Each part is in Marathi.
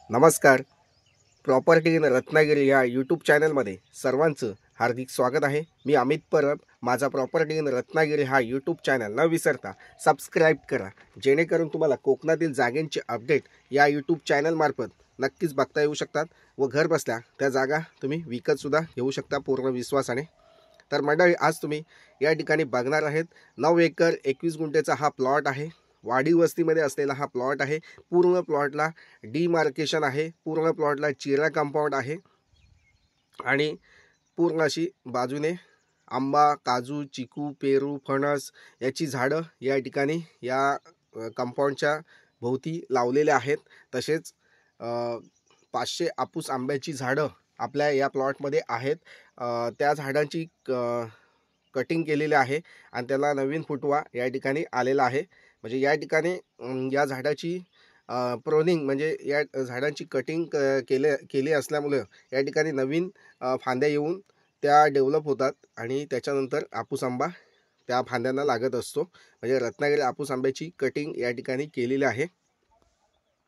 नमस्कार. प्रॉपर्टी इन रत्नागिरी या यूट्यूब चॅनलमध्ये सर्वांचं हार्दिक स्वागत आहे. मी अमित परब. माझा प्रॉपर्टी इन रत्नागिरी हा यूट्यूब चॅनल न विसरता सबस्क्राईब करा, जेणेकरून तुम्हाला कोकणातील जागेंचे अपडेट या यूट्यूब चॅनलमार्फत नक्कीच बघता येऊ शकतात व घर बसल्या त्या जागा तुम्ही विकतसुद्धा घेऊ शकता पूर्ण विश्वासाने. तर मंडळी, आज तुम्ही या ठिकाणी बघणार आहेत 9 एकर 21 गुंठेचा हा प्लॉट आहे. वाडी वस्तीमध्ये असलेला हा प्लॉट आहे. पूर्ण प्लॉटला डिमार्केशन आहे, पूर्ण प्लॉटला चिरा कंपाऊंड आहे आणि पूर्ण अशी बाजूने आंबा, काजू, चिकू, पेरू, फणस याची झाडं या ठिकाणी या कंपाऊंडच्या भोवती लावलेले आहेत. तसेच 500 आपूस आंब्याची झाडं आपल्या या प्लॉटमध्ये आहेत. त्या झाडांची कटिंग केलेली आहे आणि त्याला नवीन फुटवा या ठिकाणी आलेला आहे. म्हणजे या ठिकाणी या झाडाची प्रोनिंग म्हणजे या झाडांची कटिंग केली असल्यामुळे या ठिकाणी नवीन फांद्या येऊन त्या डेव्हलप होतात आणि त्याच्यानंतर आपूस आंबा त्या फांद्यांना लागत असतो. म्हणजे रत्नागिरी आपूस आंब्याची कटिंग या ठिकाणी केलेली आहे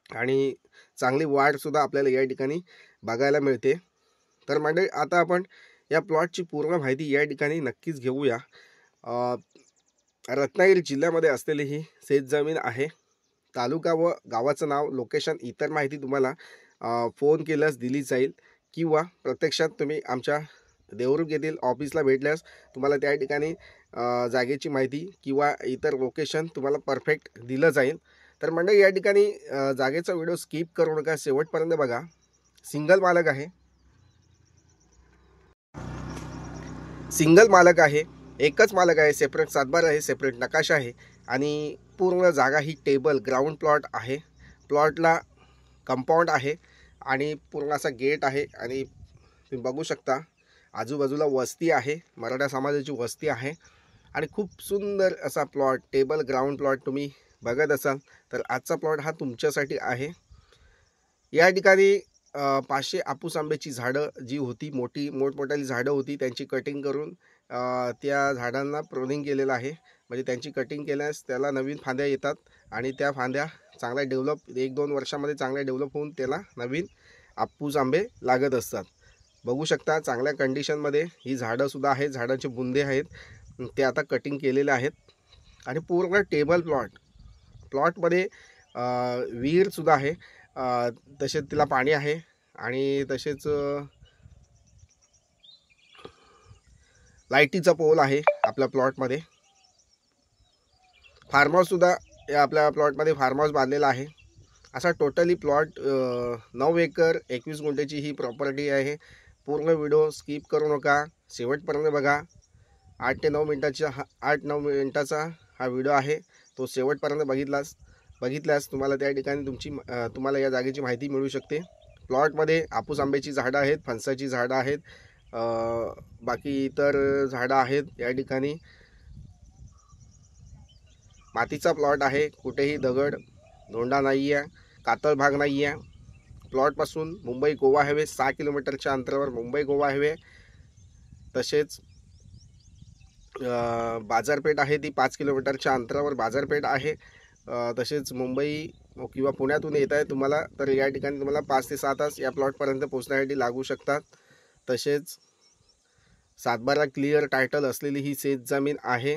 आणि चांगली वाढसुद्धा आपल्याला या ठिकाणी बघायला मिळते. तर मंडळी, आता आपण या प्लॉटची पूर्ण माहिती या ठिकाणी नक्कीच घेऊया. रत्नागिरी जिल्ह्यामध्ये असलेली ही शेतजमीन आहे. तालुका व गावाचं नाव, लोकेशन, इतर माहिती तुम्हाला फोन केल्यास दिली जाईल किंवा प्रत्यक्षात तुम्ही आमच्या देवरुख येथील ऑफिसला भेटल्यास तुम्हाला त्या ठिकाणी जागेची माहिती किंवा इतर लोकेशन तुम्हाला परफेक्ट दिलं जाईल. तर मंडळी, या ठिकाणी जागेचा व्हिडिओ स्किप करू नका, शेवटपर्यंत बघा. सिंगल मालक आहे, एकच मालक आहे. सेपरेट सातबार आहे, सेपरेट नकाशा आहे आणि पूर्ण जागा ही टेबल ग्राउंड प्लॉट आहे. प्लॉटला कंपाऊंड आहे आणि पूर्ण असा गेट आहे आणि तुम्ही बघू शकता आजूबाजूला वस्ती आहे, मराठा समाजाची वस्ती आहे आणि खूप सुंदर असा प्लॉट, टेबल ग्राउंड प्लॉट तुम्ही बघत असाल तर आजचा प्लॉट हा तुमच्यासाठी आहे. या ठिकाणी 500 आपूस आंब्याची झाडं जी होती, मोठमोठाली झाडं होती, त्यांची कटिंग करून त्या झाडांना प्रोनिंग केलेलं आहे. म्हणजे त्यांची कटिंग केल्यास त्याला नवीन फांद्या येतात आणि त्या फांद्या चांगल्या डेव्हलप 1-2 वर्षामध्ये चांगल्या डेव्हलप होऊन त्याला नवीन आपूस आंबे लागत असतात. बघू शकता चांगल्या कंडिशनमध्ये ही झाडंसुद्धा आहेत, झाडांचे बुंदे आहेत, ते आता कटिंग केलेले आहेत आणि पूर्ण टेबल प्लॉटमध्ये विहीरसुद्धा आहे. तसेच तिला पाणी आहे आणि तसेच लाईटीचा पोल आहे आपल्या प्लॉटमध्ये. फार्म हाऊससुद्धा या आपल्या प्लॉटमध्ये फार्म हाऊस बांधलेला आहे. असा टोटली प्लॉट 9 एकर 21 गुंठेची ही प्रॉपर्टी आहे. पूर्ण व्हिडिओ स्किप करू नका, शेवटपर्यंत बघा. 8 ते 9 मिनटाचा हा व्हिडिओ आहे. तो शेवटपर्यंत बघितल्यास तुम्हाला त्या ठिकाणी तुम्हाला या जागेची माहिती मिळू शकते. प्लॉटमध्ये आपूस आंब्याची झाडं आहेत, फणसाची झाडं आहेत, बाकी इतर झाडं आहेत. या ठिकाणी मातीचा प्लॉट आहे, कुठेही दगड धोंडा नाही आहे, कातळ भाग नाही आहे. प्लॉटपासून मुंबई गोवा हायवे 6 किलोमीटरच्या अंतरावर मुंबई गोवा हायवे. तसेच बाजारपेठ आहे ती 5 किलोमीटरच्या अंतरावर बाजारपेठ आहे. तसेच मुंबई किंवा पुण्यातून येत आहे तुम्हाला तर या ठिकाणी तुम्हाला 5 ते 6 तास या प्लॉटपर्यंत पोहोचण्यासाठी लागू शकतात. तसेच सातबारा क्लिअर टायटल असलेली ही शेतजमीन आहे.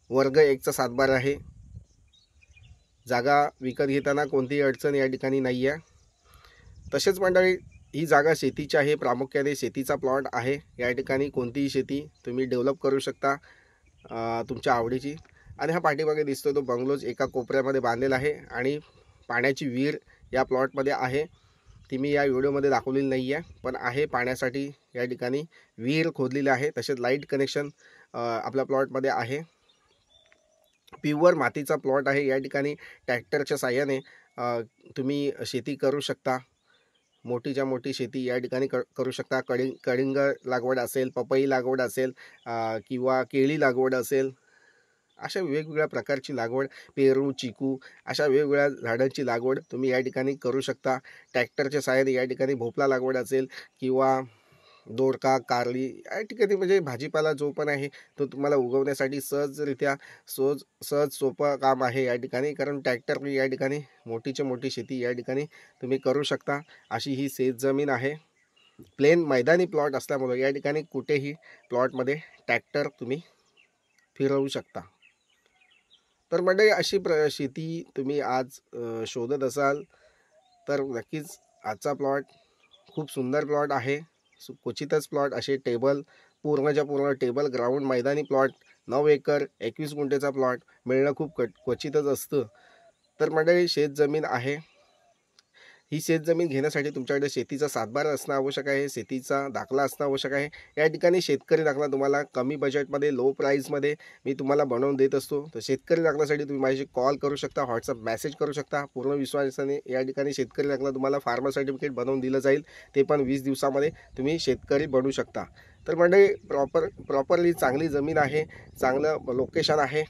वर्ग 1चा सातबारा आहे. जागा विकत घेताना कोणतीही अडचण या ठिकाणी नाही आहे. तसेच मंडळी, ही जागा शेतीची आहे, प्रामुख्याने शेतीचा प्लॉट आहे. या ठिकाणी कोणतीही शेती तुम्ही डेव्हलप करू शकता तुमच्या आवडीची. आणि हा पाठीमागे दिसतो तो बंगलोज एका कोपऱ्यामध्ये बांधलेला आहे आणि पाण्याची विहीर या प्लॉटमध्ये आहे. ती मी या व्हिडिओमध्ये दाखवलेली नाही आहे, पण आहे पाण्यासाठी या ठिकाणी विहीर खोदलेली आहे. तसेच लाईट कनेक्शन आपल्या प्लॉटमध्ये आहे. प्युअर मातीचा प्लॉट आहे. या ठिकाणी ट्रॅक्टरच्या साहाय्याने तुम्ही शेती करू शकता. मोठीच्या मोठी शेती या ठिकाणी करू शकता. कलिंग लागवड असेल, पपई लागवड असेल किंवा केळी लागवड असेल, अशा वेगवेगळ्या प्रकारची लागवड, पेरू, चिकू अशा वेगवेगळ्या झाडांची लागवड तुम्ही या ठिकाणी करू शकता. ट्रॅक्टरच्या साहाय्याने या ठिकाणी भोपळा लागवड असेल किंवा दोडका, कारली या ठिकाणी म्हणजे भाजीपाला जो पण आहे तो तुम्हाला उगवण्यासाठी सहजरित्या सहज सोपं काम आहे या ठिकाणी. कारण ट्रॅक्टर या ठिकाणी मोठीच्या मोठी शेती या ठिकाणी तुम्ही करू शकता. अशी ही शेत जमीन आहे. प्लेन मैदानी प्लॉट असल्यामुळे या ठिकाणी कुठेही प्लॉटमध्ये ट्रॅक्टर तुम्ही फिरवू शकता. तर मंडळी अशी शेती तुम्ही आज शोधत असाल तर नक्कीच आजचा प्लॉट खूप सुंदर प्लॉट आहे. क्वचितच प्लॉट असे पूर्णच्या पूर्ण टेबल ग्राउंड मैदानी प्लॉट 9 एकर 21 गुंठेचा प्लॉट मिळणं खूप क्वचितच असतं. तर मंडळी शेतजमीन आहे. ही शेतजमीन घेण्यासाठी तुमच्याकडे शेतीचा सातबारा असणं आवश्यक आहे. शेतीचा दाखला असणं आवश्यक आहे. या ठिकाणी शेतकरी दाखला तुम्हाला कमी बजेटमध्ये लो प्राईजमध्ये मी तुम्हाला बनवून देत असतो. तर शेतकरी दाखल्यासाठी तुम्ही माझ्याशी कॉल करू शकता, व्हॉट्सअप मेसेज करू शकता. पूर्ण विश्वासाने या ठिकाणी शेतकरी दाखला तुम्हाला फार्मर सर्टिफिकेट बनवून दिलं जाईल. ते पण 20 दिवसामध्ये तुम्ही शेतकरी बनू शकता. तर म्हणजे प्रॉपरली चांगली जमीन आहे, चांगलं लोकेशन आहे.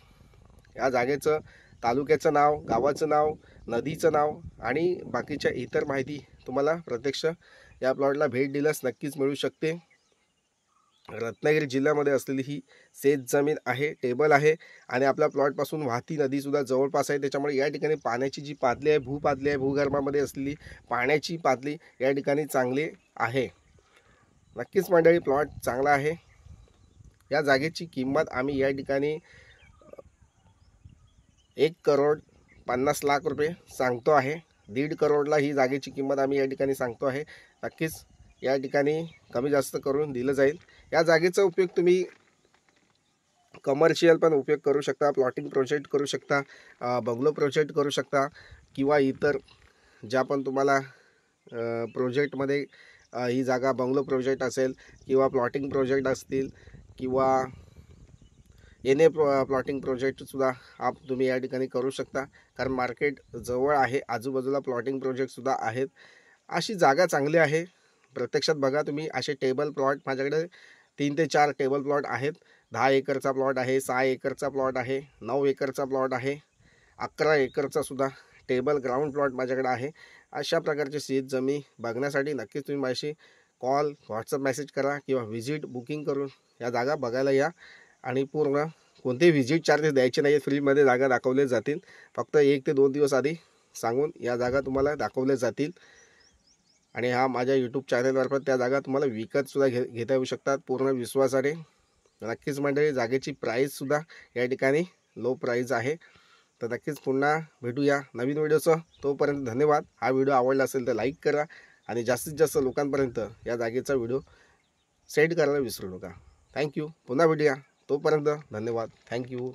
या जागेचं तालुक्याचं नाव, गावाचं नाव, नदीचं नाव आणि बाकीच्या इतर माहिती तुम्हाला प्रत्यक्ष या प्लॉटला भेट दिल्यास नक्कीच मिळू शकते. रत्नागिरी जिल्ह्यामध्ये असलेली ही शेतजमीन आहे, टेबल आहे आणि आपल्या प्लॉटपासून वाहती नदीसुद्धा जवळपास आहे. त्याच्यामुळे या ठिकाणी पाण्याची जी पातळी आहे, भूपातळी आहे, भूगर्भामध्ये असलेली पाण्याची पातळी या ठिकाणी चांगली आहे. नक्कीच मंडळी प्लॉट चांगला आहे. या जागेची किंमत आम्ही या ठिकाणी 1,50,00,000 रुपये सांगतो आहे. 1.5 करोडला ही जागेची किंमत आम्ही या ठिकाणी सांगतो आहे. नक्कीच या ठिकाणी कमी जास्त करून दिलं जाईल. या जागेचा उपयोग तुम्ही कमर्शियल पण उपयोग करू शकता, प्लॉटिंग प्रोजेक्ट करू शकता, बंगलो प्रोजेक्ट करू शकता किंवा इतर ज्या पण तुम्हाला प्रोजेक्टमध्ये ही जागा बंगलो प्रोजेक्ट असेल किंवा प्लॉटिंग प्रोजेक्ट असतील किंवा प्लॉटिंग प्रोजेक्टसुद्धा तुम्ही या ठिकाणी करू शकता. कारण मार्केट जवळ आहे, आजूबाजूला प्लॉटिंग प्रोजेक्टसुद्धा आहेत. अशी जागा चांगली आहे. प्रत्यक्षात बघा तुम्ही असे टेबल प्लॉट माझ्याकडे 3 ते 4 टेबल प्लॉट आहेत. 10 एकरचा प्लॉट आहे, 6 एकरचा प्लॉट आहे, 9 एकरचा प्लॉट आहे, 11 एकरचा सुद्धा टेबल ग्राउंड प्लॉट माझ्याकडे आहे. अशा प्रकारचे शेतजमीन बघण्यासाठी नक्कीच तुम्ही माझ्याशी कॉल, व्हॉट्सअप मेसेज करा किंवा व्हिजिट बुकिंग करून या जागा बघायला या. आणि पूर्ण कोणतेही व्हिजिट चार्जेस द्यायचे नाही आहेत. फ्रीमध्ये जागा दाखवल्या जातील. फक्त 1 ते 2 दिवस आधी सांगून या जागा तुम्हाला दाखवल्या जातील. आणि हा माझ्या यूट्यूब चॅनलमार्फत त्या जागा तुम्हाला विकतसुद्धा घेता येऊ शकतात पूर्ण विश्वासाने. नक्कीच मंडळी जागेची प्राईससुद्धा या ठिकाणी लो प्राईज आहे. तर नक्कीच पुन्हा भेटूया नवीन व्हिडिओचं. तोपर्यंत धन्यवाद. हा व्हिडिओ आवडला असेल तर लाईक करा आणि जास्तीत जास्त लोकांपर्यंत या जागेचा व्हिडिओ शेअर करायला विसरू नका. थँक्यू. पुन्हा भेटूया. तोपर्यंत धन्यवाद. थँक्यू.